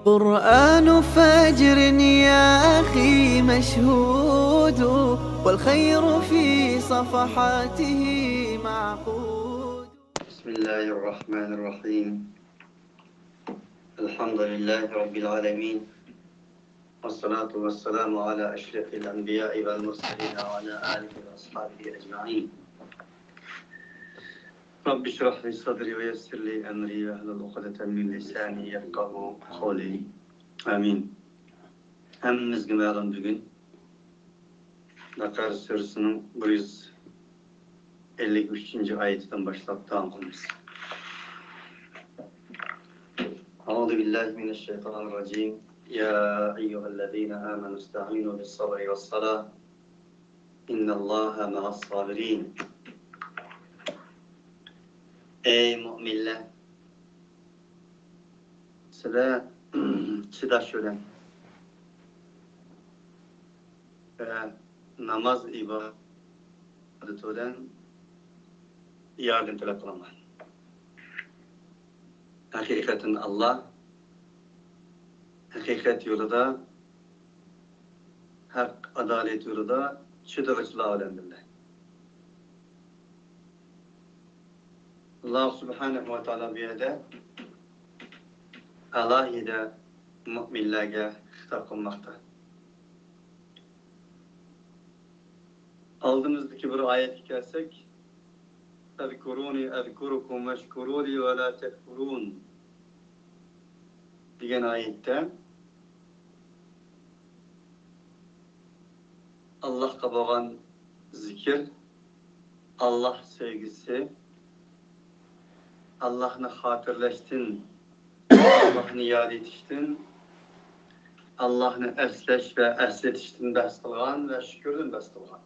قرآن فجر يا أخي مشهود والخير في صفحاته معقود. بسم الله الرحمن الرحيم. الحمد لله رب العالمين، والصلاة والسلام على أشرف الأنبياء والمرسلين وعلى آله وأصحابه أجمعين. رب اشرح لي صدري ويسر لي أمري واحلل عقدة من لساني يفقهوا قولي. آمين. Hemmizge ma'lum bugün Bakara Suresi'nin 153. ayetinden başlayıp tamamlayacağız. Euzu billahi mineşşeytanirracim. Ya eyyühellezine amenu ista'inu bis-sabri ve's-salah. İnnallâhe ma'as-sabirin. Ey müminler! Size çıdaş ölen ve namaz ibadet ölen yardım talep kılaman. Hakikaten Allah hakikat yolunda, hak adalet yolunda çıdırıcılığa ölendirler. Allah subhanahu ve teala bir yerde alayide müminlerge hitap kılmakta. Aldığımızdaki bir ayet gelsek اذkuruni اذkurukum veşkuruli ve la tekfurun diyen ayette Allah kabagan zikir, Allah sevgisi, Allah'ını hatırlaştın, Allah'ını yad etiştin, Allah'ını esleş ve esletiştin bəhs kılgan ve şükürdün bəhs kılgan.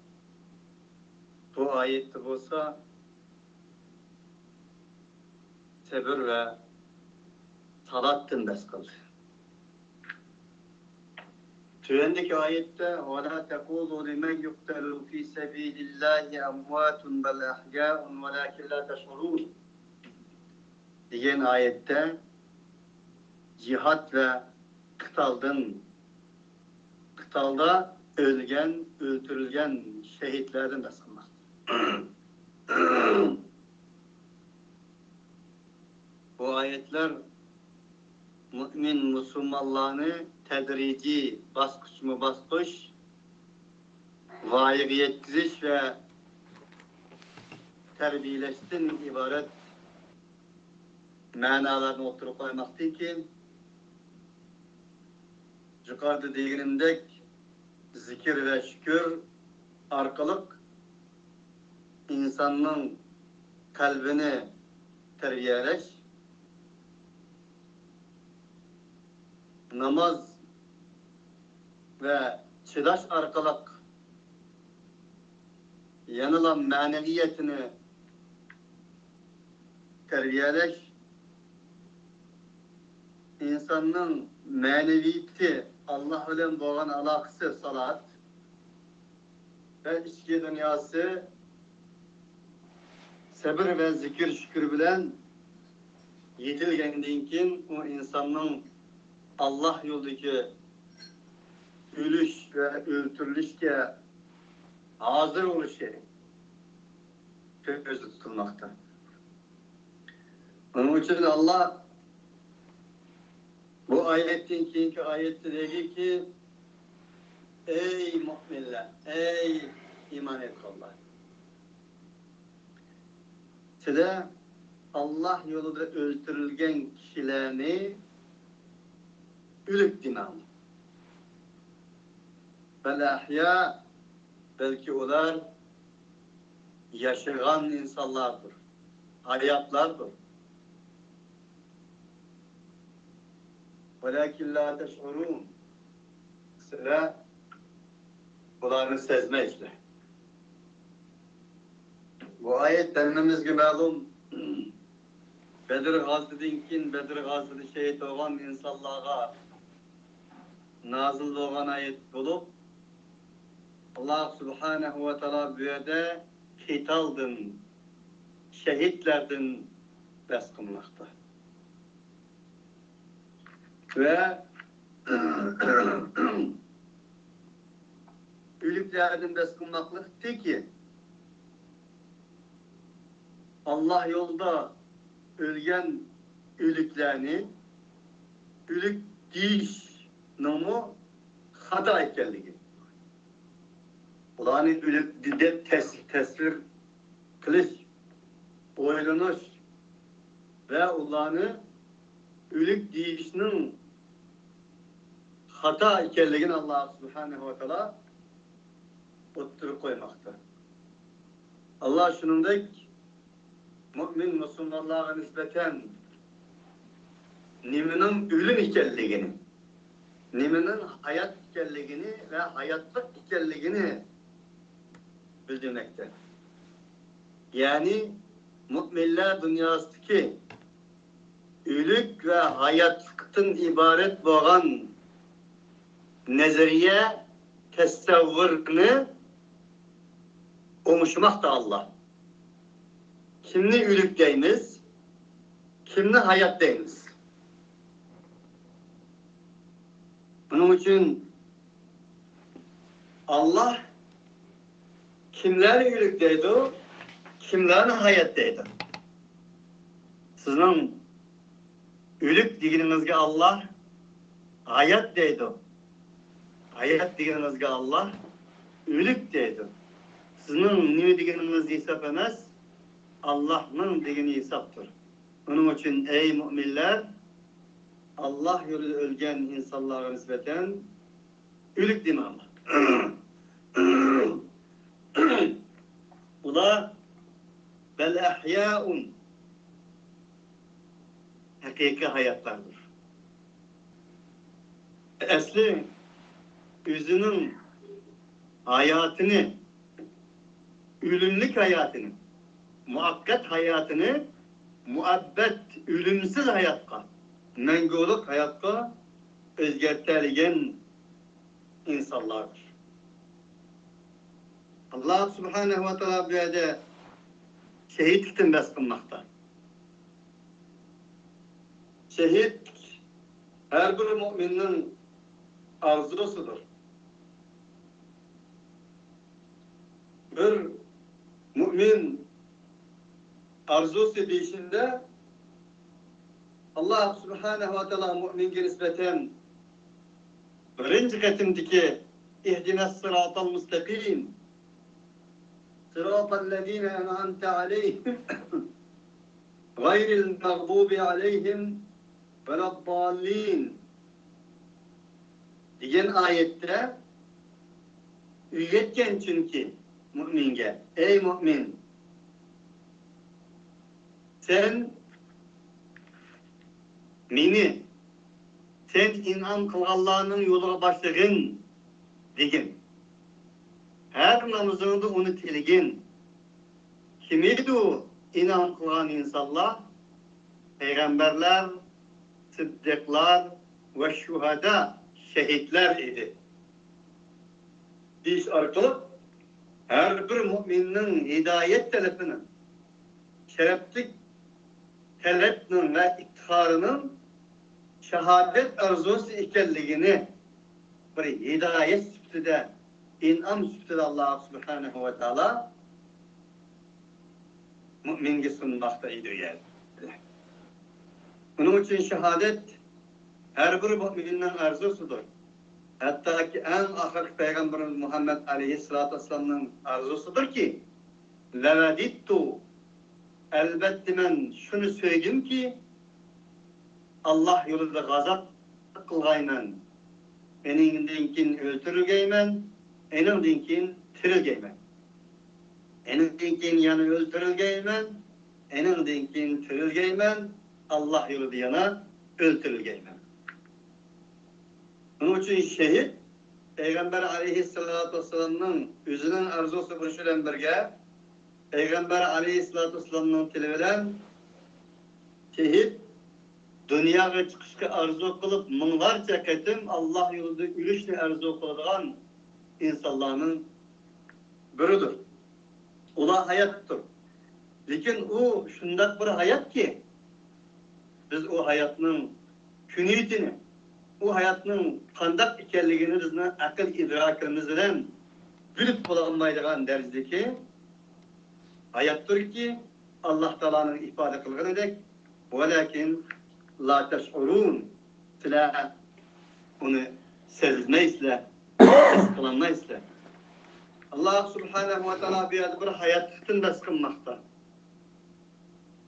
Bu ayette olsa sabır ve talattın bəhs kıldı. Tüyendeki ayette وَلَا تَقُولُوا لِمَنْ يُقْتَلُوا فِي سَب۪يلِ اللّٰهِ اَمْوَاتٌ بَلْ اَحْيَاءٌ وَلَاكِنْ لَا تَشْعُرُونَ diyen ayette cihat ve kıtalda ölgen, öldürülgen şehitlerden de sanmak. Bu ayetler mümin Müslümanlığını tedrici, basmış, vayık yetkiziş ve terbiyeleştin ibaret manalarını oturup koymaktı ki yukarıda değinimdek zikir ve şükür arkalık insanın kalbini terbiyeleş, namaz ve çıdaş arkalık yanılan maneviyetini terbiyeleş, insanın maneviyeti Allah ile boğan alakası salat ve içki dünyası sabır ve zikir şükür bilen yetilgendiğinkin o insanın Allah yoldaki ölüş ve öldürülüşke hazır oluşu gözü tutulmakta. Onun için Allah bu ayetin ki ayette dedi ki ey müminler, ey iman etkenler. Size Allah yolunda öldürülgen kişilerini ölüp dinamı. Belahya belki onlar yaşayan insanlardır, hayatlardır. وَلَكِنْ لَا تَشْعُرُونَ Sıra bunları sezmezler. Bu ayet denmemiz gibi malum Bedir gazidinkin, Bedir gazidi şehit olan insanlara nazil olan ayet bulup Allah subhanahu ve teala büyüde hitaldın, şehitlerden bes kılmakta. ve ülüklerden beskunmaklık ki Allah yolda ölgen ülüklerini ülük diyiş nomu hata ekerligi. Ulanı ülük dide tesvir kılıç, oylanış ve ulanı ülük deyişinin hata ekerligini Allah Subhanahu ve Teala oturup koymakta. Allah şunundaki mümin Müslümanlara nispeten nimenin ölüm ikerligini, nimenin hayat ikerligini ve hayatlık ikerligini bildirmekte. Yani müminler dünyasındaki ölük ve hayatlıktan ibaret olan nezariye tesavvurunu omuşmakta Allah. Kimni ölük deyimiz, kimni hayat deyimiz. Bunun için Allah kimleri ölük deydi, kimlerini hayat deydi. Sizin ölük deginizge Allah hayat deydi. Hayat deginizge Allah ölük deydi. Sizin ne degeniniz hesap emez, Allah'ın degeni hesaptır. Onun için ey müminler, Allah yolunda ölgen insanlara nispeten ölük deme Allah. Ula bel ahya'un hakiki hayatlardır. Esli özünün hayatını, ölümlük hayatını, muakkat hayatını, muabbet, ölümsüz hayatta, mengoluk hayatta özgerteligen insanlardır. Allah Subhanahu ve Teala bu yerde şehitlikten beskunmakta. Şehit her bir müminin arzusudur. Bir mümin arzusu deyişinde Allah Subhanahu ve Teala müminge nispeten birinci katimdeki ihdines sıratal müstakim sıratallezine en'amte aleyhim gayril mağdubi aleyhim veleddallin diyen ayette üyetken çünkü müminge ey mümin sen meni sen inan kılganlarının yoluna başladın degin. Her namazında onu tilgin. Kimiydi o inan kılgan insanlar? Peygamberler, sıddıklar ve şuhada, şehitler idi. Biz arkalık her bir müminin hidayet talebinin, şereflik talepinin ve iktiharının şehadet arzusu ikenligini bir hidayet sübtide, inam sübtide Allah Subhanahu ve Teala müminge sunmakta idi yani. Bunun için şehadet her bir müminin arzusudur. Hatta ki en ahir Peygamberimiz Muhammed Aleyhisselatü Vesselam'ın arzusudur ki levedittu elbette ben şunu söyleyeyim ki Allah yolunda gazap kılgayman. Enindenkin öldürülgeymen, enindenkin tirilgeymen. Enindenkin yani öldürülgeymen, enindenkin tirilgeymen, Allah yolunda yana öldürülgeymen. Onun için şehit, Peygamber Aleyhisselatü Vesselam'ın özünün arzusu burşuyla birge, Peygamber Aleyhisselatü Vesselam'ın tilevelen şehit, dünyaya çıkışka arzu kılıp mınlarca ketim Allah yolunda ülüşle arzu kılıdığan insanların biridir. Ola hayattır. Lakin o şundak bir hayat ki biz o hayatının küniyetini, o hayatının kandak ikerligini bizden akıl idrakimiz bilen bilip bulamaydigan derecedeki hayattır ki Allah Teala'nın ifade kılgın edek. Velakin la teş'urun. Sizler onu sezmeysizler, his kılanmaysızlar. Allah Subhanahu ve Teala bir hayatın da sıkılmakta.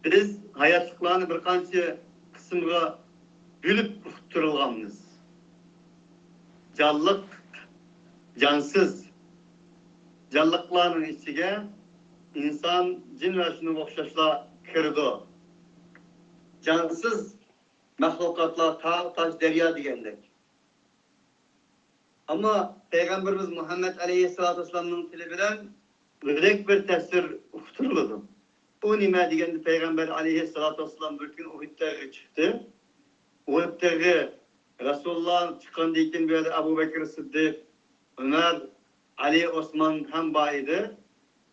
Biz hayatlıklarını bir kança kısımga bölüp tutturulganız. Canlık, cansız. Canlıklarının içine insan, cin ve şunu okşaşla kirdi. Cansız mahlukatlar, tağ, taş, derya digendek. Ama Peygamberimiz Muhammed Aleyhisselatü Vesselam'ın dili bilen direkt bir tesir uçturuldu. O nime degende Peygamber Aleyhisselatü Vesselam bir gün Uhud'da çıktı. Uhud'da Resulullah çıkandan keyin böyle Ebu Bekir Sıddık, Ömer, Ali, Osman hem baydı.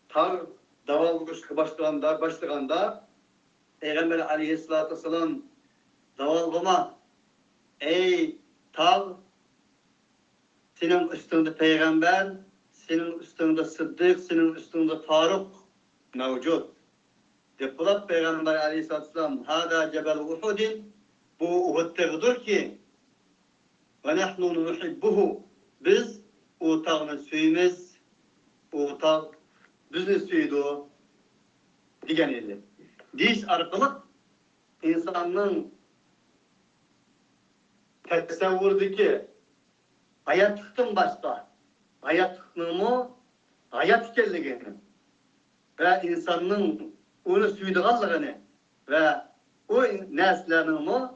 Tar daval vuruşu başlaganda Peygamber Aleyhisselatü Vesselam daval vurma. Ey tar, senin üstünde Peygamber, senin üstünde Sıddık, senin üstünde Faruk mevcut. Depulat Peygamber Aleyhisselatü Vesselam hada cebel Uhud'in, bu Uhud'dur ki ve nahnu nuhibbuhu, biz o tağını suyumuz, o tağ bizni suydu diyen eli. Diş arkalık insanın tesavvurdaki hayatlıktan başka, hayatlıkını hayat ikenligini ve insanın onu suyduğanlığını ve o neslerinin mi,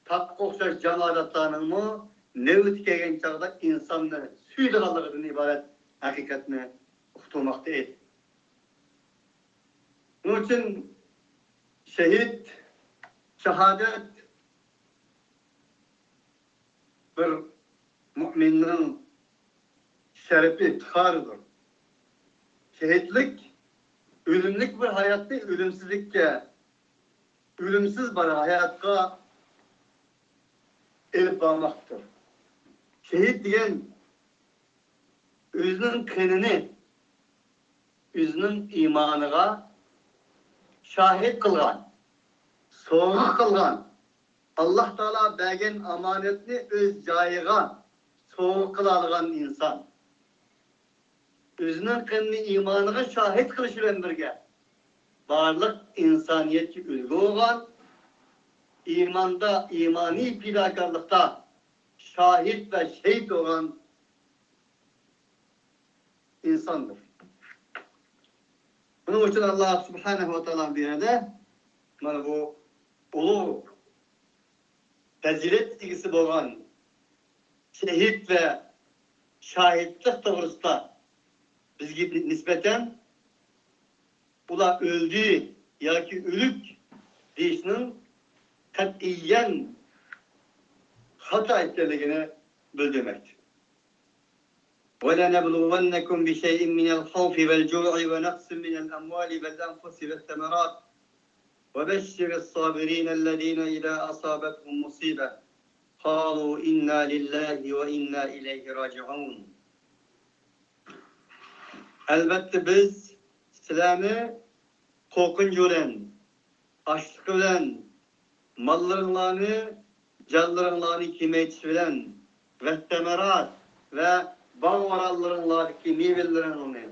tak okşaş cemaatlarının mi, nevit kegen çağda insanı suyduğanlığının ibaret hakikatini okuturmakta et. Onun için şehit, şehadet bir müminin şerefi, iftiharıdır. Şehitlik, ölümlük bir hayatta ölümsüzlükке, ölümsüz bir hayatta elip bağmaktır. Şehit diyen, özünün kenini, özünün imanına şahit kılgan, soğuk kılgan, Allah Teala bergen amanetini öz cayıga soğuk kılalgan insan. Özünün kendini imanına şahit kılışılan birge. Varlık insaniyetki ülgü olan, imanda, imani fidakarlıkta şahit ve şehit olan insandır. Bunun için Allah Subhanahu ve Teala bir yerde bu ulu fazilet ilgisi olan şehit ve şahitlik doğrusunda bizge nispeten ula öldü ya ki ölük deyişinin katiyen hata ettiğini bildirmektir. وَلَنَبْلُوَنَّكُمْ بِشَيْءٍ مِنَ الْخَوْفِ وَالْجُوعِ وَنَقْصٍ مِنَ الْأَمْوَالِ وَالْأَنْفُسِ وَالثَّمَرَاتِ وَبَشِّرِ الصَّابِرِينَ الَّذِينَ إِذَا أَصَابَتْهُمْ مُصِيبَةٌ قَالُوا إِنَّا لِلَّهِ وَإِنَّا إِلَيْهِ رَاجِعُونَ. Elbette biz sizlerni korkunç olan, açlık olan, mallarını, canlarını kimeyç bilen ve temerat ve bağ varallarındaki meyvelerini,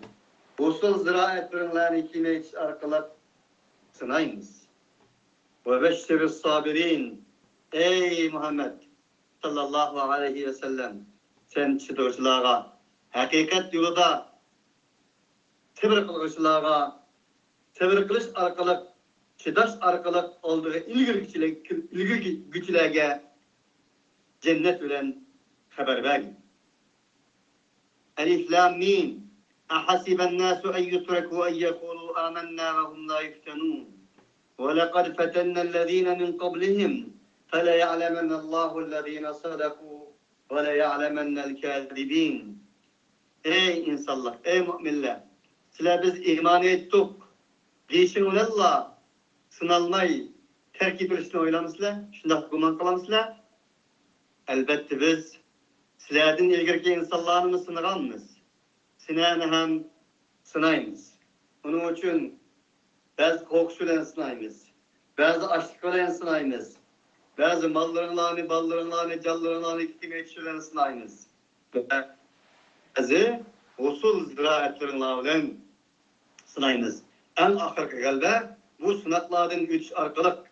usul ziraatlarını kimeyç arkalık sınayınız. Ve beşşeri sabirin. Ey Muhammed sallallahu aleyhi ve sellem, sen çıdırçılara, hakikat yolunda tebrik kılışılara, tebrik kılış arkalık, çıdaş arkalık olduğu ilgili güçlerge cennet bilen haber verin. Elif lam mim. Ahasiben nasu en yutreku en yekulu amennâ ve hum la yuftenûn. Ve lekad fetenna allazîne min qablihim. فَلَيَعْلَمَنَّ اللّٰهُ الَّذ۪ينَ صَدَقُوا وَلَيَعْلَمَنَّ الْكَاذِب۪ينَ. Ey insanlar, ey müminler, sizler biz iman ettik. Değişin olanla sınalmayı terk edilişini oylamışlar, şundak kuman kılamışlar. Elbette biz sizlerden ilgirki insanlarını sınıganmız. Sinani hem sınayımız. Onun için bazı korkusulen sınayımız. Bazı açlıklarla sınayımız. Bazı mallarınlarını, ballarınlarını, callarınlarını gitmeye sınayımız. Bazı usul ziraatlarınlarla sınayımız. En ahirki galbe bu sınaklardan 3 arkalık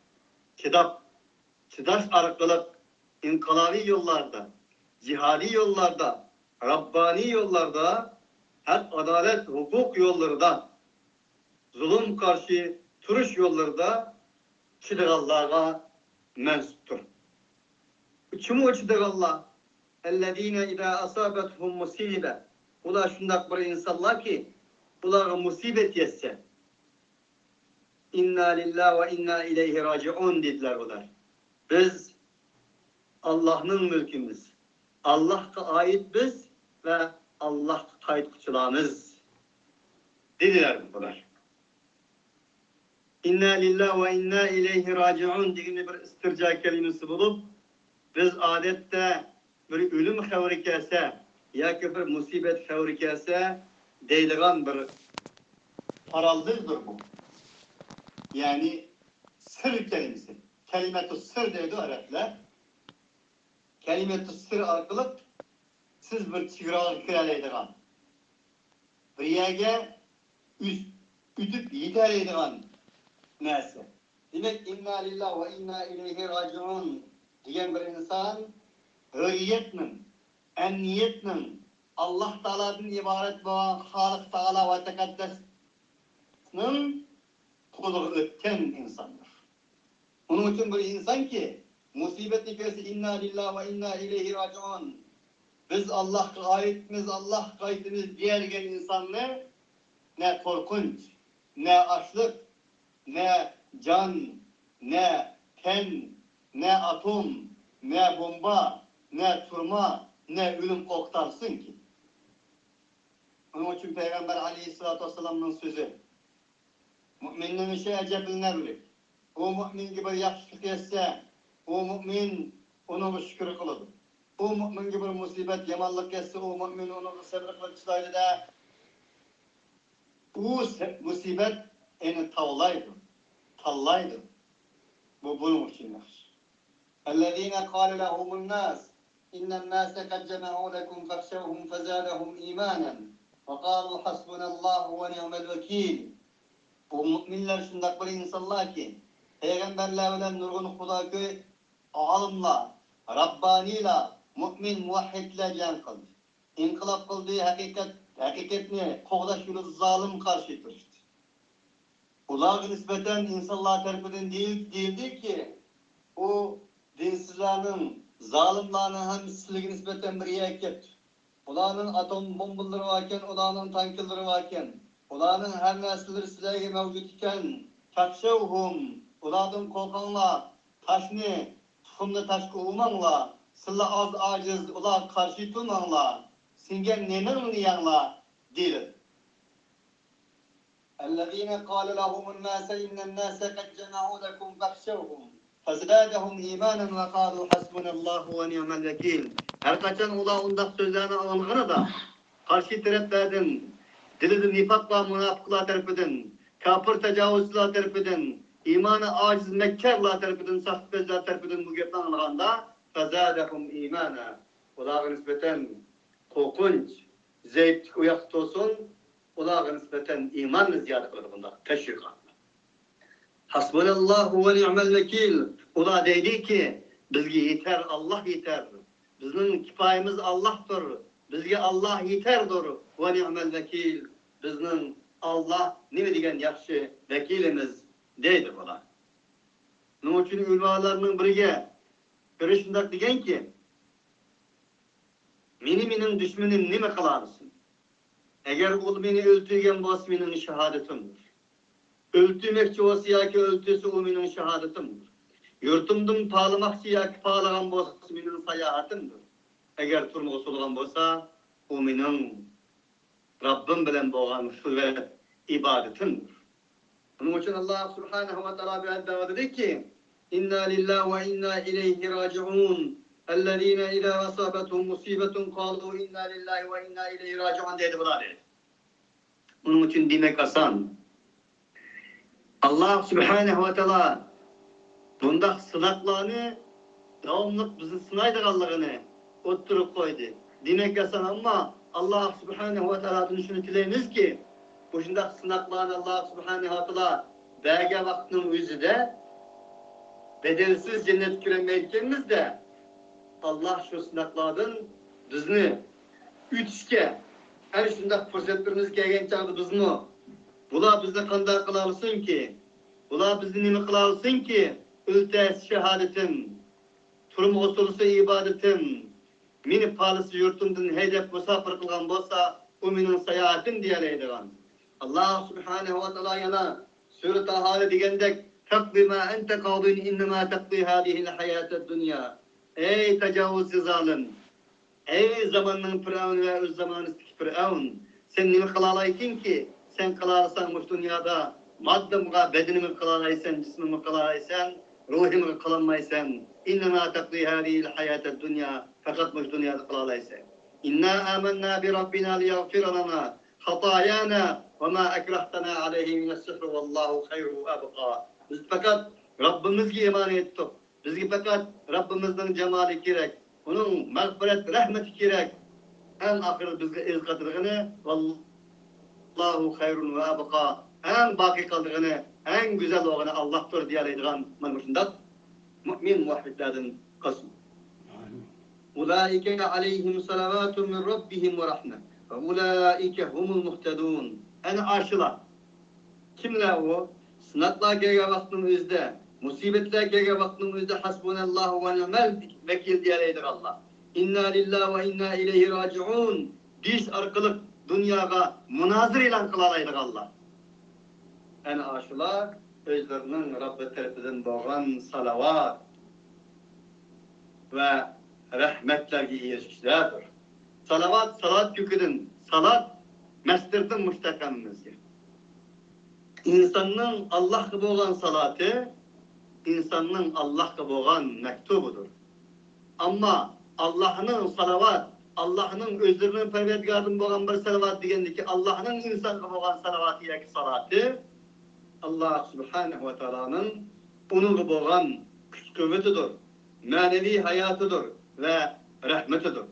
kitap, çıdaş arkalık inkılabi yollarda, cihadi yollarda, Rabbani yollarda, hak, adalet, hukuk yollarında, zulüm karşı turuş yollarda çıdığallaha mensuptur. Kim o çıdığallah? اَلَّذ۪ينَ اِذَا أَصَابَتْهُمْ مُسِيبَ. Ular şundak bir insanlar ki, ulara musibet yetse, İnna lillahi ve inna ileyhi raciun dediler ular. Biz Allah'ın mülkümüz. Allah'a ait biz ve Allah'a kayıtçılarımız dediler bunlar. İnna lillahi ve inna ileyhi raciun diye bir istirca kelimesi bulup biz adette bir ölüm havrikası ya ki bir musibet havrikası deydiğen bir paraldıdır bu. Yani sır kelimesi. Kelimet-i sır deydi Araplar. Kelimet-i sır arkalık siz bir çıgırağı kiraleydiğen. Bir yerge ütüp yetereydiğen neyse. Demek inna lillahi ve inna ileyhi raciun diyen bir insan hürriyetinin, emniyetinin Allah Teala'dan ibaret olan Halik Teala ve Tekaddes'nin kulu ötken insandır. Onun için bir insan ki musibetli kersi inna lillahi ve inna ileyhi raciun. Biz Allah'a aitimiz, Allah kayıtımız diğergen insanlar ne korkunç, ne açlık, ne can, ne ten, ne atom, ne bomba, ne turma, ne ölüm koktarsın ki. Onun için Peygamber Aleyhisselatü Vesselam'ın sözü. Mü'minin işe ecebiline bilir. O mü'min gibi yakışıklık etse, o mü'min ona şükür kılıdır. O mü'min gibi musibet, yamanlık etse, o mü'min ona sabır kılıp çıdaydı da, o musibet eni tallaydı. Bu bunun içindir. اَلَّذ۪ينَ قَالَ لَهُمُ النَّاسِ اِنَّ النَّاسَ قَدْ جَمَعُوا لَكُمْ فَاخْشَوْهُمْ فَزَادَهُمْ اِيمَانًا وَقَالُوا حَسْبُنَا اللّٰهُ وَنِعْمَ الْوَك۪يلِ. O müminler şundak bir insanlar ki, Peygamberlerle nurgun Hudaköy alimla, Rabbani'la, mümin muvahhidle can kıldı. İnkılap kıldığı hakikatini koğdaş yolu zalim karşı duruştu. Ular nispeten insanlar tarafından değildi ki, o dinsizlerin, zalimlerin hemsizliği nispeten bir yeket. Ularının atom bombaları varken, ularının tankları varken, ularının her nesilleri sizlerge mevcut iken, takşevhum, ulardan korkanla, taşını, tukumda taşkı umanla, sıla az aciz, ular karşı tutmanla, singen nemen niyanla değil. اَلَّذ۪ينَ قَالَ لَهُمُ النَّاسَ اِنَّ النَّاسَ قَدْ جَمَعُوا لَكُمْ فَاخْشَوْهُمْ فَزَادَهُمْ اِيمَانًا وَقَالُوا حَسْبُنَا اللّٰهُ وَنِعْمَ الْوَك۪يلِ. Her kaçan ula ondak sözlerini alınğına da, karşı taraflardan, dilide nifakla münafıklar tarafından, kafir tecavüzcüler tarafından, imanı aciz mekkerler tarafından, sahtbezler tarafından bu gepten alınğında, فَزَادَهُمْ اِيمَانًا. Ulağa nispeten korkunç, zevk uyak olsun, ulağa nispeten imanı ziyade kılır bunda, teşvikat. Hasbunallahu ve ni'mel vekil. Ula dedi ki, bizge yeter, Allah yeter. Bizim kifayemiz Allah'tır. Bizge Allah yeterdir. Ve ni'mel vekil. Bizim Allah ne degen yaxşı vekilimiz deydi ula. Onun için ülvalarının biri şundak degen ki, menin düşmenim nime kılarsın? Eğer ol beni öldürgen bas menin şehadetimdir. Öldürmekçi olsa ya ki öldürse o menin şehadetimdir. Yurtumdum pağlamakçı ya ki pağlagan olsa menin sayahatimdir. Eğer turmuğa solgan olsa o menin Rabbim bilen boğan şüvet ibadetimdir. Onun için Allah Subhanahu ve Teala bir ayette dedi ki, İnna lillahi ve inna ileyhi raciun. اَلَّذ۪ينَ اِذَا وَصَابَتْهُمْ مُصِيبَةٌ قَالُوا اِنَّا لِلّٰهِ وَاِنَّا اِلَيْهِ رَاجِعُونَ dedi bunlar. Onun için demek asan. Allah Subhanahu ve Teala bunda sınaklarını devamlı bizi sınaydık Allah'ını oturup koydu. Demek asan ama Allah Subhanahu ve Teala'dan şunu dileyimiz ki bu şundak sınaklarını Allah Subhanahu ve Teala belge vaktinin yüzüde bedelsiz cennet göremeyeceğimiz de Allah şu sınaklardan bizni ütüşke her şundak fırsatlarımız gelgen çağda bizni bula bizni kandar kılarsın ki bula bizni nimi kılarsın ki ültes şehadetim turum usulüsü ibadetim mini palısı yurtumdan hedef musafir kılgan bolsa o minin seyahatim diyeleydigan Allah Subhanahu ve Teala yana Sure Taha degendek takdi ma ente qadin innema takdi hadihi'l hayatid dunya. Ey tecavüzcü zalim. Ey zamanın firavun ve öz zamanındaki firavun. Sen nimi kılalayken ki sen kılarsan bu dünyada maddamga bedenimi kılalaysan, cismimi kılalaysan, ruhimi kılamaysan. İnnema takdi hadihi'l hayatid dunya. Fakat bu dünyada kılalaysan. İnna amennâ bi rabbina liyaghfir lana hatayana ve ma ekrahtana aleyhi mine's-sihr vallahu hayru abqa. Biz fakat Rabbimizge iman ettik. Bizge fakat Rabbimizning jamali kerak. Onun mağfiret, rahmeti kerak. En ahir bizge izqatirgini vallahu hayrun ve abqa. En baki kaldırgını, en güzel oğunu Allah'tır diyaleydigan mana şundak mümin muvahhidlerden kısmı. Ulaike aleyhim salavatun min rabbihim ve rahme. Ve ulaike humul muhtedun. En aşılar. Kimler o? Sınaklar gelge vaktimizde, musibetler gelge vaktimizde hasbunallahu ve ni'mel vekil diyeleydir Allah. İnna lillahi ve inna ileyhi raciun. Biz arkalık dünyaya münazır ilan kılalaydık Allah. En aşılar özlerinin Rabbi tarafından doğan salavat ve rahmetlerge erişmişlerdir. Salavat, salat yüküdün. Salat, mestirden müştakamimizdir. İnsanın Allah gibi olan salatı, insanın Allah gibi olan mektubudur. Ama Allah'ın salavat, Allah'ın özlerinin perverdigarının olan bir salavat degendeki Allah'ın insan gibi olan salavatı yaki salatı, Allah Subhanahu ve Teala'nın onun gibi olan güç kuvvetidir, manevi hayatıdır ve rahmetidir.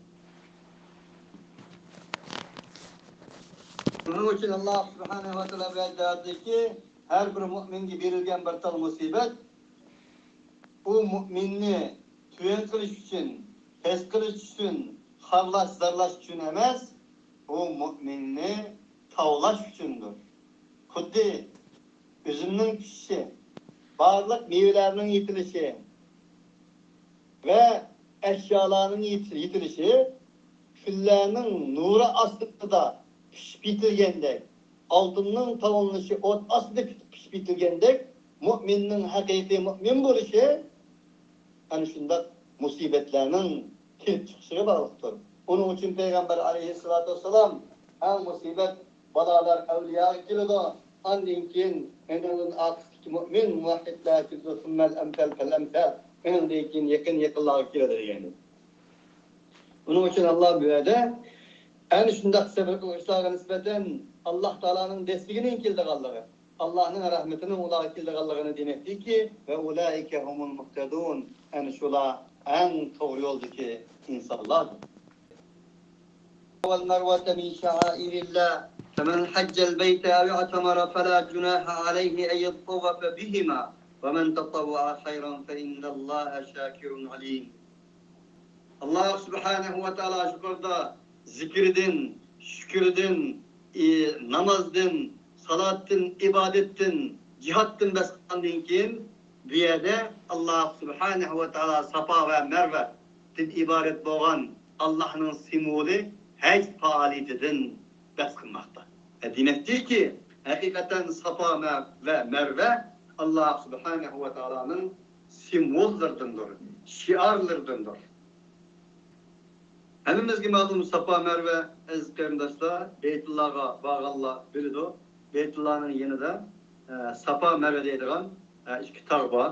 Bunun için Allah Subhanahu ve Teala verdi ki her bir müminge verilgen bir tal musibet bu müminni tüyen kılış için, pes kılış için, havlaş, zarlaş için emez, bu müminni tavlaş içindir. Kuddi üzümün pişişi, bağırlık meyvelerinin yitilişi ve eşyalarının yitilişi, küllerinin nuru aslında pişip bitirgendek, altının tavanlışı ot aslında pişip bitirgendek, müminin hakiki mümin buluşu, hani şunda musibetlerinin kilip çıkışına bağlıdır. Onun için Peygamber aleyhissalatü vesselam, her musibet, balalar, evliya geliyor, andinkin, enelin akıstaki mümin, muvahhidler, küzüsümmel, emtel, felemtel, eneldekin yakınlar geliyor yani. Onun için Allah böyle, en şundak sefer kılışlarına nispeten Allah Teala'nın destekinin kildi kallığı, Allah'ın rahmetinin ulağı kildi kallığını demekti ki ve ulaike humul muhtedun en şula en doğru yoldaki insanlardır. Vel mervete min şa'airillah femen haccel beyte ev i'temara felâ cunâha aleyhi en yettavafe bihima ve men tetavva'a hayran fe innallâhe şâkirun alim. Allah Subhanahu ve Teala şükürda zikredin, şükredin, namazdın, salattın, ibadettin, cihattın besandın kim? Bir yerde Allah Subhanahu ve Teala Safa ve Merve ibaret boğan Allah'ın simvoli hac faaliyetinden beskinmakta. Demektir ki hakikaten Safa ve Merve Allah Subhanahu ve Teala'nın simvollarındandır, şiarlarındandır. Hemimizge malum Safa Merve ez qarindoshlar Beytullah'a bağalla bilido. Beytullah'ın yanında Safa Merve deydigan ikki tog' bor.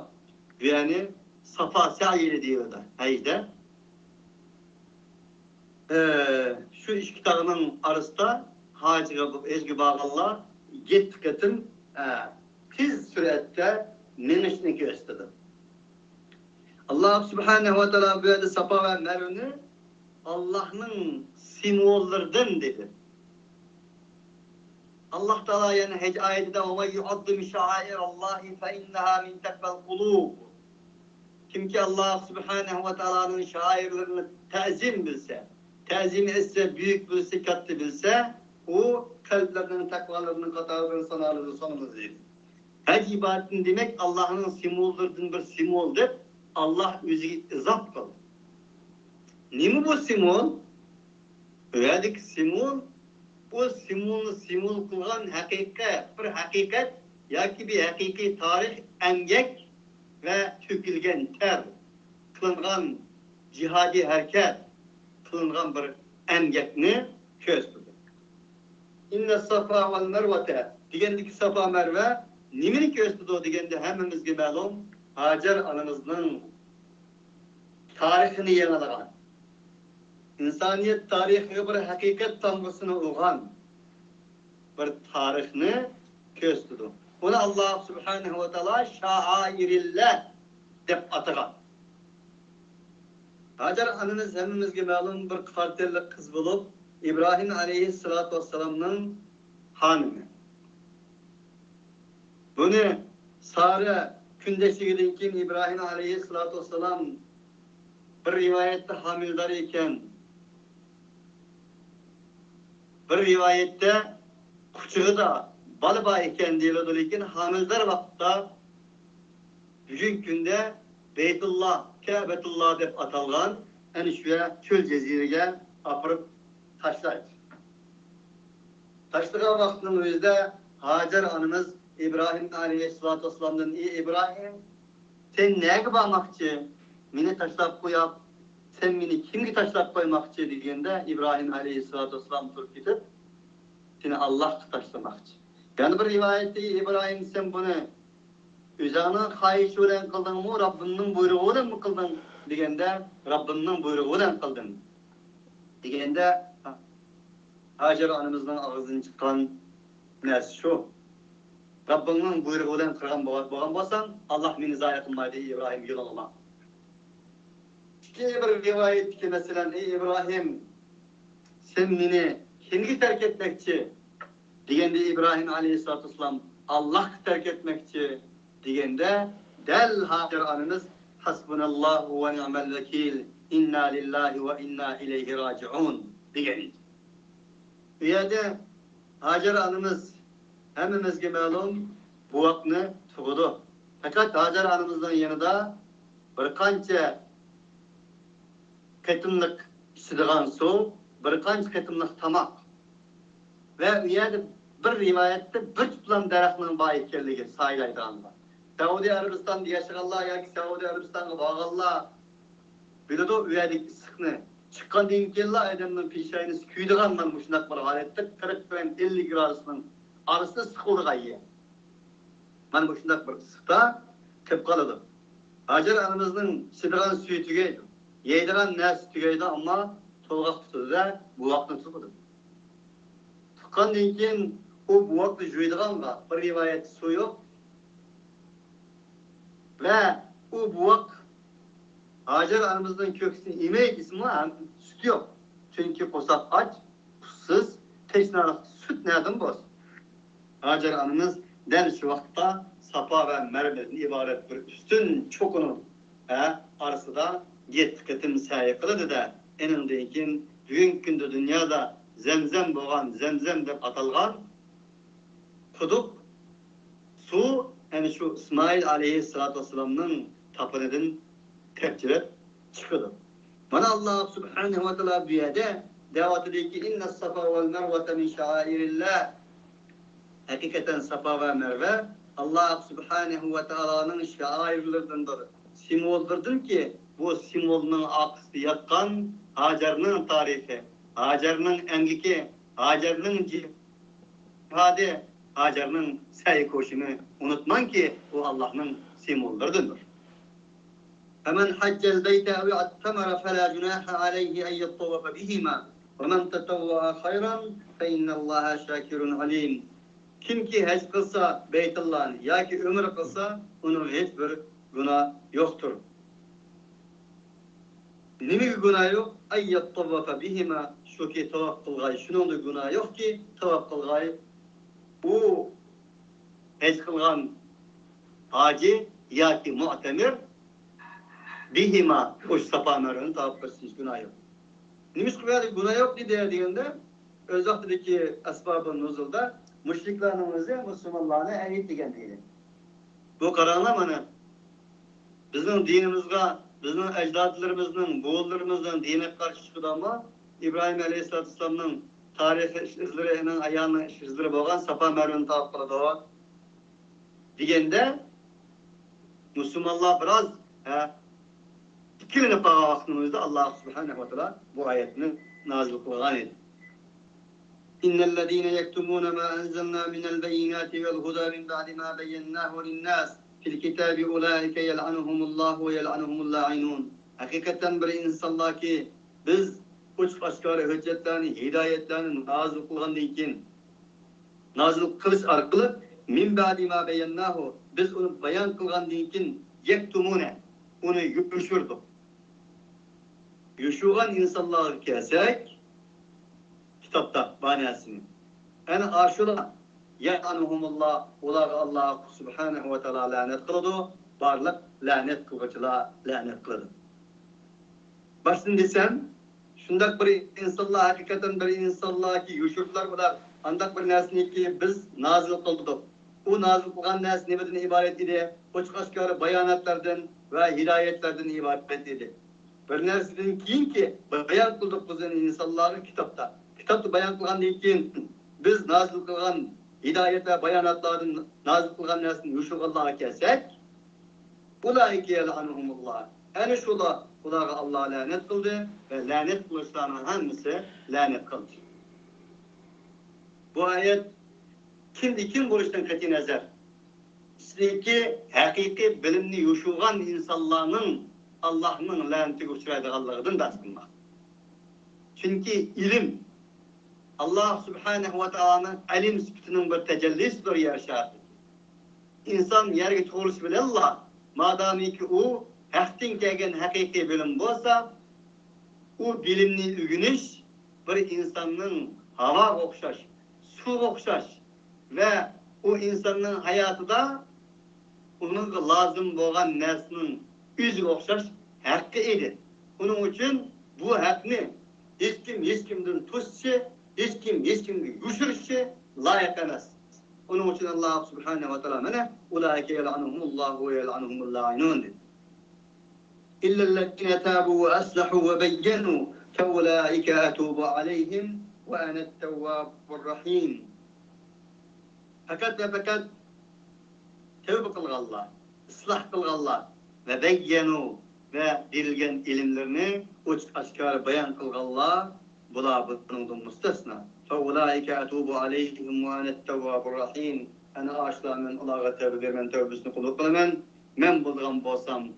Yani Safa Sa'yili deyiladi. Hajda şu iki tağının arasında hacıga ezgi bağlılar gitketim tiz süratte menişini gösterdi. Allah Subhanahu ve Teala böyle Safa ve Merve'ni Allah'ın simvollarından dedi. Allah Teala yani ayette "Ve men yu'azzim şa'airallahi fe inneha min takval kulub." Kim ki Allah Subhanahu ve Teala'nın şairlerini tazim bilse, tazim etse, büyük bilse, katlı bilse, o kalplerinin takvalarının katarlarını sanarları sonumuz değil. Hac ibadetin demek Allah'ın simvollarından bir simvoldur. Allah özü izah kıldı. Ne mi bu simvol? Öğredik simvol, o simvol kılgan bir hakikat, ya ki bir hakiki tarih, engek ve tükülgen ter, kılıngan cihadi hareket, kılıngan bir engekni közdü. İnne safa vel mervete, digendeki safa merve, nimini közdü o digende hemimizge məlum, Hacer anamızın tarihini yanılagan, insaniyet tarihi bir hakikat tamgısını uğan bir tarihini közdü. Onu Allah Subhanahu ve Teala şairillah dep atagan. Hacer anamız hemimizge məlum bir kvarterlik kız bulup, İbrahim aleyhissalatu vesselam'nın hanımı. Bunu Sara kündesinden kim İbrahim aleyhissalatu vesselam bir rivayette hamildar iken, bir rivayette kuçuğu da balıba iken diyorlar iken hamildar vakitte bugün günde Beytullah, Kâbetullah dep atalgan en şuya çöl cezirege apırıp taşlaydı. Taşlığa vaktinin özde Hacer anımız İbrahim aleyhissalatu vesselam'dan İbrahim sen neye bakmakçı? Meni taşlap koyap, sen meni kimgi taşlap koymakçı degende İbrahim aleyhissalatu vesselam turup gidip seni Allah taşlamakçı. Yani bir rivayette İbrahim sen bunu üzerine hayiş ölen kıldın mı, Rabbinin buyruğu ölen mi kıldın degende Rabbinin buyruğu ölen kıldın degende Hacer anımızdan ağzından çıkan nesi şu. Rabbinin buyruğu ölen kırgan boğan bolsan Allah meni zaya kılmaydı İbrahim yıl olma. Bir rivayet ki mesela ey İbrahim sen meni kimgi terk etmekçi degende İbrahim aleyhissalatu vesselam Allah terk etmekçi degende del Hacer anımız hasbunallahu ve ni'mel vekil inna lillahi ve inna ileyhi raciun degeni. Üyede Hacer anımız hemimizge məlum bu vakını tuğdu. Fakat Hacer anımızın yanında bir kança ketimlik içidigan su, bir kança ketimlik tamak ve üyede bir rivayette bir tutlan daraxtının bayıkkerligi sayılaydıganlar. Saudi Arabistan'da yaşaganlar ya ki Saudi Arabistan'a bağallar biledi o üyedik sıkını. Çıkan denkella adamın pişayını küydüganlar bu şunak bir halette 40 ve 50 gradusının arasında sıkıldığı iyi. Ben bu şunak bir sıkta tep kalıdı. Hacer anımızın sıdıgan suyu tügeydi. Yeydigan nesi tügeydi ama tolgak tutudu da bu vakti tutudu. Tıkan denken o bu vakti juydiganla bir rivayet su yok. Ve o bu vakti Hacer anımızın köksünü yemek ismi süt yok. Çünkü kosak aç, kutsuz, teşnalık süt nereden boz? Hacer anımız den şu vakta Safa ve Merve'den ibaret bir üstün çokunun arasında yetkitim sahi kılıdı da enindeyken bugün günde dünyada zemzem boğan, zemzem dep atalgan kuduk su yani şu İsmail aleyhissalatu vesselam'ın tapınıdın tepkirip çıkıdı. Bana Allah Subhanahu ve Teala bir yerde davet ediyor ki inne safa vel mervete min şairillah. Hakikaten Safa ve Merve Allah Subhanahu ve Teala'nın şairlerindendir. Simvollardır ki bu simvolun aksı yatkan Hacer'nin tarihi, Hacer'nin engiki, Hacer'nin cihadi, Hacer'nin sayi koşunu unutman ki o Allah'ın simvolleridir. فمن حج البيت أو اعتمر فلا جناح عليه أن يطوف بهما ومن تطوع خيرا فإن الله شاكر عليم. Kimki hac kılsa Beytullah'ını ya ki ömür kılsa onun hiçbir günah yoktur. Nimi günah yok? Ayyat tavafa bihima şu ki tavaf kılgay. Şunun da günah yok ki tavaf kılgay. Bu hac kılgan hacı ya ki mu'temir bihima o Safa Merve'nin tavaf kılsın hiç günah yok. Nimiş kıvaydı günah yok dediğinde özellikle esbab-ı nuzulda müşriklerimizi Müslümanlarına eğit degendeydi. Bu karanlamanı bizim dinimizde, bizim ecdadlarımızın, boğullarımızın dine karşı çıkıdanma İbrahim Aleyhisselatü Vesselam'ın tarih izlerinin ayağının izleri boğan Safa Merve'nin tavaf kılıdı o. Degende Müslümanlar biraz ikilini kağa vaxtımızda Allah Subhanahu ve Teala bu ayetini nazil kılgan idi. İnnellezîne yektumûne mâ enzelnâ minel beyinâti vel hudâ min ba'di mâ beyyennâhu linnâs fil kitâbi ulâike yel'anuhumullâhu ve yel'anuhumullâ'inûn. Hakikaten bir insanlar ki biz uç aşkarı hüccetlerini, hidayetlerini nazil kılgandan keyin nazil kılış arkalı min ba'di mâ beyyennâhu biz onu bayan kılgandan keyin yektumûne onu yuşurduk. Yuşuğan insanları kesek kitapta bahanasını. Yani aşura ya'anuhumullah ular Allah Subhanahu ve Teala lanet kıldı. Barlık lanet kılıcıla lanet kıldı. Başını desem şundak bir insanlar hakikaten bir insanlar ki yuşurtlar ular andak bir nesni ki biz nazil kıldık. O nazil kılgan nesni nebeden ibaret idi? Açık aşkarı bayanatlardan ve hidayetlerden ibaret idi. Bir nesneden keyin ki bayan kıldık bizim insanların kitapta. Kitapta bayan kılgan keyin biz nazil kılgan hidayet ve bayanatların nazil kılgan nesni yuşuk Allah'a kesek ulaike yel'anuhumullah. Yani şular ulara Allah lanet kıldı ve lanet kılışlarının hangisi lanet kıldı. Bu ayet kim buluştan kati nazar? Ki hakiki bilimni yuşuğan insanların Allah'ın laneti uçuraydıqallığıdır da aslında. Çünkü ilim Allah Subhanahu ve Teala'nın alim sıfatının bir tecellisidir yer şartı. İnsan yerge çoğuluş bile Allah, madami ki o haktin kelgen hakiki bilim bolsa, o bilimni ügünüş bir insanın hava okşaş, su okşaş ve o insanın hayatıda onun lazım olan nersinin yüzü okşaş hakkı idi. Onun için bu hakkını hiç kimden tutuşu, hiç kimden yuşuruşu layık emas. Onun için Allah Subhanahu ve Teala mene ulaike yel'anuhumullahu ve yel'anuhumullâ'inûn dedi. İllellezîne tâbû ve aslahû ve beyyenû feulâike etûbu aleyhim ve enettevvâburrahîm. Fakat tevbe kılgallah, ıslah kılgallah ve beyyenu ve dirilgen ilimlerini uç aşkar bayan kılgallah bula bunun müstesna. Feulaike etubu aleyhim ve enettevvâburrahîm. Ana aşla men Allah'a tevbe vermen tevbesini kulu kılmen. Men bulduğum bolsam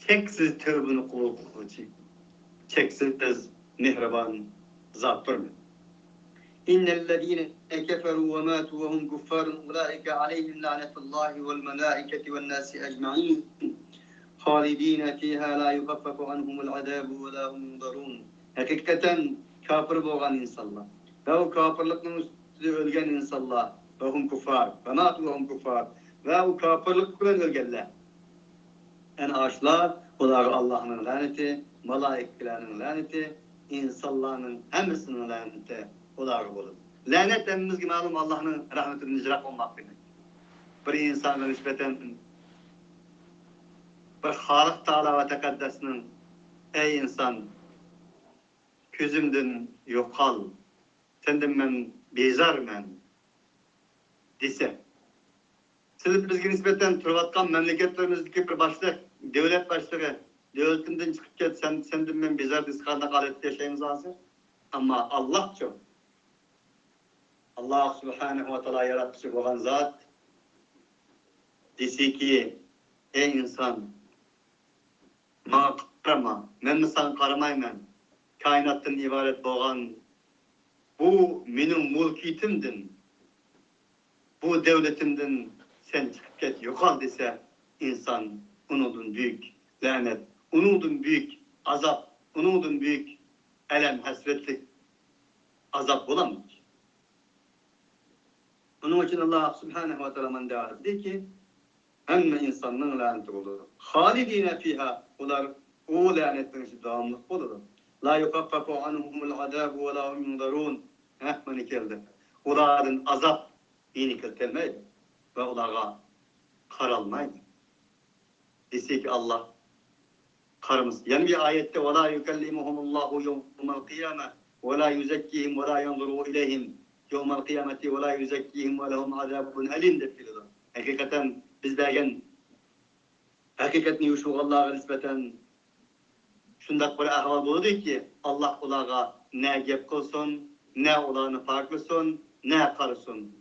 çeksiz tevbini kulu kılıcı. Çeksiz mihriban zattır mı? İnnellezîne keferû ve mâtû ve hum kuffârun ulâike aleyhim lânetullâhi vel melâiketi ven nâsi ecma'în. Halidîne fîhâ lâ yukaffefu anhumul azâbu ve lâ hum yunzarûn. Hakikaten kafir boğan insanlar ve o kafirlikten üstüde ölgen insanlar ve hum kuffar ve mâtû ve hum kuffar ve o kafirlik bilen ölgenler. En aşlar olar Allah'ın laneti, malaikelerin laneti, insanların hemsinin laneti olar olur. Lanet demimiz malum Allah'ın rahmetinin icra olmak demek. Bir insana nispeten bir Halik Teala ve Tekaddes'nin ey insan közümden yokal, senden men bezarmen dese. Siz bizge nispeten turvatkan memleketlerimizdeki bir başlık, devlet başlığı, devletinden çıkıp ket, senden men bezar dese kanda kalet yaşayınız hazır. Ama Allah çok. Allah Subhanahu ve Teala yarattığı olan zat dese ki Ey insan, bana qarama, men mi sana qaramayman. Kainattan ibaret bolgan bu mening mulkiyetimdin. Bu devletimden sen çıkıp ket, yokal dese insan unudun büyük lanet, unudun büyük azap, unudun büyük elem, hasretlik azap bulamaz. Onun için Allah Subhanahu ve Teala mandâ dedi ki, emme insanlığın laneti olur. Halidine fiha, onlar o lanetlerin için devamlı olur. La yukaffafu anhumul azâbu ve la hum yunzarun. Mani geldi. Onların azap yeni kıltelmeydi ve onlara karalmaydı. Dese ki Allah karımız. Yani bir ayette وَلَا يُكَلِّمُهُمُ اللّٰهُ يَوْمَ الْقِيَامَةِ وَلَا يُزَكِّهِمْ وَلَا يَنْظُرُوا إِلَيْهِمْ يَوْمَ الْقِيَامَةِ وَلَا يُزَكِّهِمْ وَلَهُمْ عَذَابٌ أَلِيمٌ dediler. Hakikaten biz derken hakikatini yuşuq Allah'a nispeten şundak bir ahval buludu ki Allah onlara ne gep kılsın, ne olanı farklısın, ne karısın.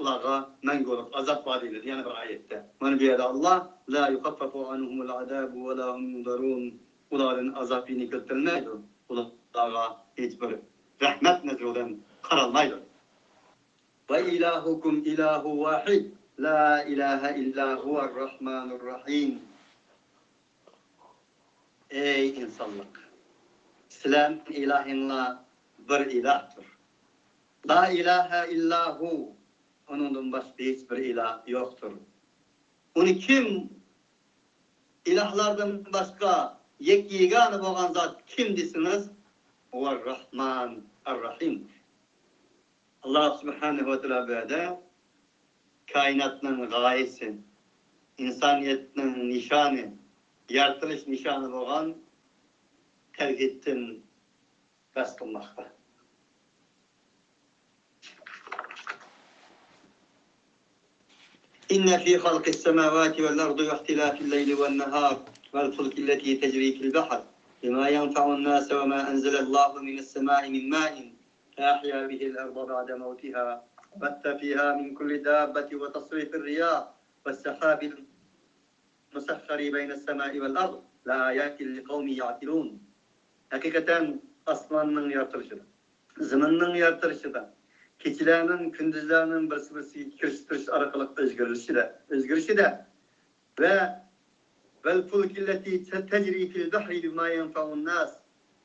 Onlara mengoluk azap vaat edildi. Yani bir ayette. Mana bir yerde Allah la yukaffafu anhumul azabu ve la hum yunzarun. Onların azap yeni kıltılmaydı. Onlara hiçbir rahmet nezrinden karalmaydı. Ve ilahukum ilahu vahid. La ilahe illa huve'r-rahmanur-rahim. Ey insanlık! Sizlerin ilahinla bir ilahtır. La ilahe illahu. Onundan başka hiçbir ilah yoktur. Onu kim ilahlardan başka yegane olan zat kim desiniz? O Rahman Er-Rahim. Allah Subhanahu ve Teala böyle kainatın gayesi, insaniyetin nişanı, yaratılış nişanı olan tevhidin bas kılmakta. إن في خلق السماوات والأرض واختلاف الليل والنهار والفلك التي تجري في البحر بما ينفع الناس وما أنزل الله من السماء من ماء فأحيا به الأرض بعد موتها وبث فيها من كل دابة وتصريف الرياح والسحاب المسخر بين السماء والأرض لآيات لقوم يعقلون. Hakikaten asmanın yaratılışı, zamanın yaratılışı da, keçilerinin, gündüzlerinin birisi kiriştiriş arkalık özgürüşü de ve vel fulkilleti tecri fil bahri bima yenfa'un nas.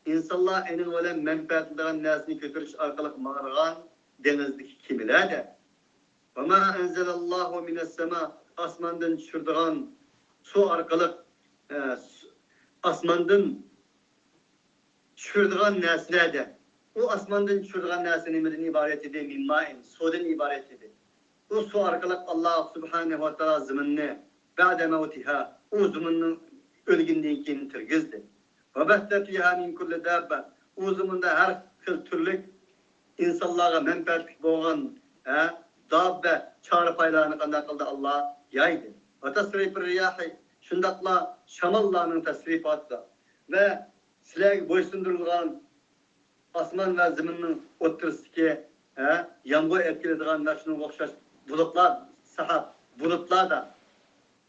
İnsanlar enin olan menfaatından nasını götürüş arkalık mağargan denizdeki kimiler de. Ve ma enzelallahu mines sema, asmandan düşürdüğün su arkalık asmandan düşürdüğün nesler de. O asmandan düşürdüğün nesli nimeden ibaret edi, min ma'in, sudan ibaret edi. O su arkalık Allah Subhanahu ve Teala zımını, ba'de mevtiha, o zımının ölgünden keyin tirgizdi. Ve behte fiha min kulli dabbe, o zımında her türlük insanlara menfaatlik boğan dabbe, çağrı paylarını kandak kıldı Allah yaydı. Ve tasrifir riyahi, şundakla şamallarının tasrifatı ve sizlerge boysundurulgan asman ve zımının oturusiki yağmur etkilediğin ve şunun okşaş bulutlar, sahab, bulutlar da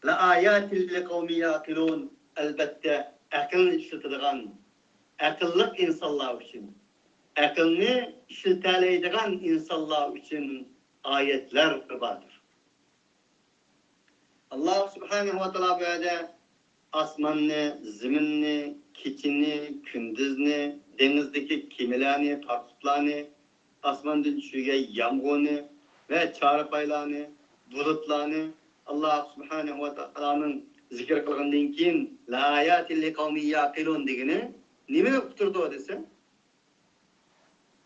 la ayatil li kavmi yaqilun, elbette akıl işletidiğin, akıllık insanlar için, akılını işletileydiğin insanlar için ayetler vardır. Allah Subhanahu ve Teala böyle asmanını, zımını, keçini, gündüzünü, denizdeki kimilerini, parçalarını, asmandan düşüge yağmurunu ve çağrıpaylarını, bulutlarını Allah Subhanahu ve Teala'nın zikir kılgından keyin la ayatil li kavmi yaqilun degini nime uqtirdi o dese?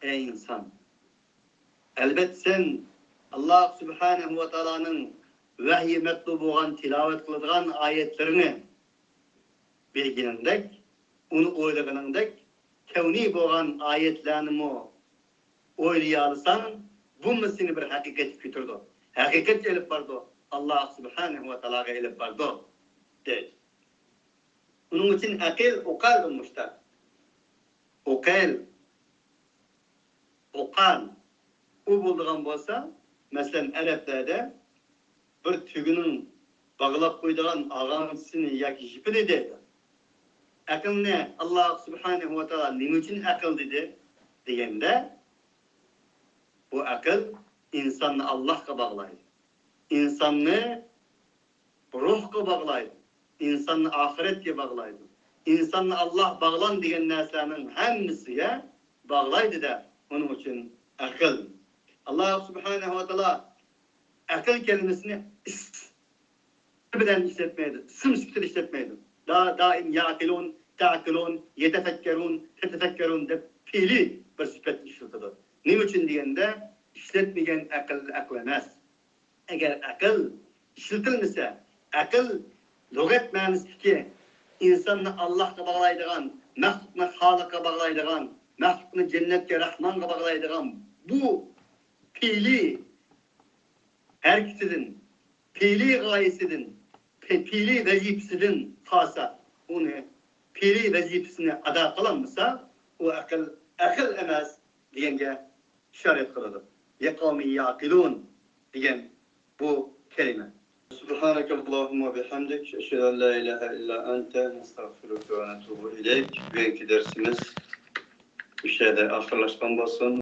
Ey insan! Elbet sen Allah Subhanahu ve Teala'nın vahiy metlub olan tilavet kıldığın ayetlerini bilginindek, onu oylaganındek, kevni boğan ayetlerini mi oylayalsan, bu mu seni bir hakikat götürdü? Hakikat elip vardı. Allah Subhanahu ve Teala'ya elip vardı. Dedi. Onun için akıl ukal olmuştur. Ukal. O bulduğun bolsa, mesela Araplarda bir tügünün bağlap koyduğun ağamsını yaki jipini dedi. Akıl ne? Allah subhanehu ve teala ne için akıl dedi? Diyende bu akıl insanı Allah'a bağlaydı. İnsanı ruh'a bağlaydı. İnsanı ahiret'e bağlaydı. İnsanı Allah bağlan diyen neslenin hemisiye bağlaydı da onun için akıl. Allah subhanehu ve teala akıl kelimesini birden işletmeydi. Sımsıkır işletmeydi. Daim ya'kilun, ta'kilun, yetefekkerun, tetefekkerun de fiili bir sıfat işletilir. Ne için diyende işletmeyen akıl aklamaz. Eğer akıl işletilmese, akıl lügat manasındaki insanı Allah'a bağlaydığan, mahlukunu Halık'a bağlaydığan, mahlukunu cennetke Rahman'a bağlaydığan bu fiili herkesin, fiili gayesidir, fiili vazifesidir hasa. Onu fiili vazifesini ada kılanmasa o akıl emez diyenge işaret kılıdır. Yekavmi yaqilun diyen bu kelime. Subhaneke Allahumma bihamdik. Eşhedü en la ilahe illa ente. Nestağfiruke ve netubu ileyk. Bugünkü dersimiz bu şeyde ahırlaşkan olsun.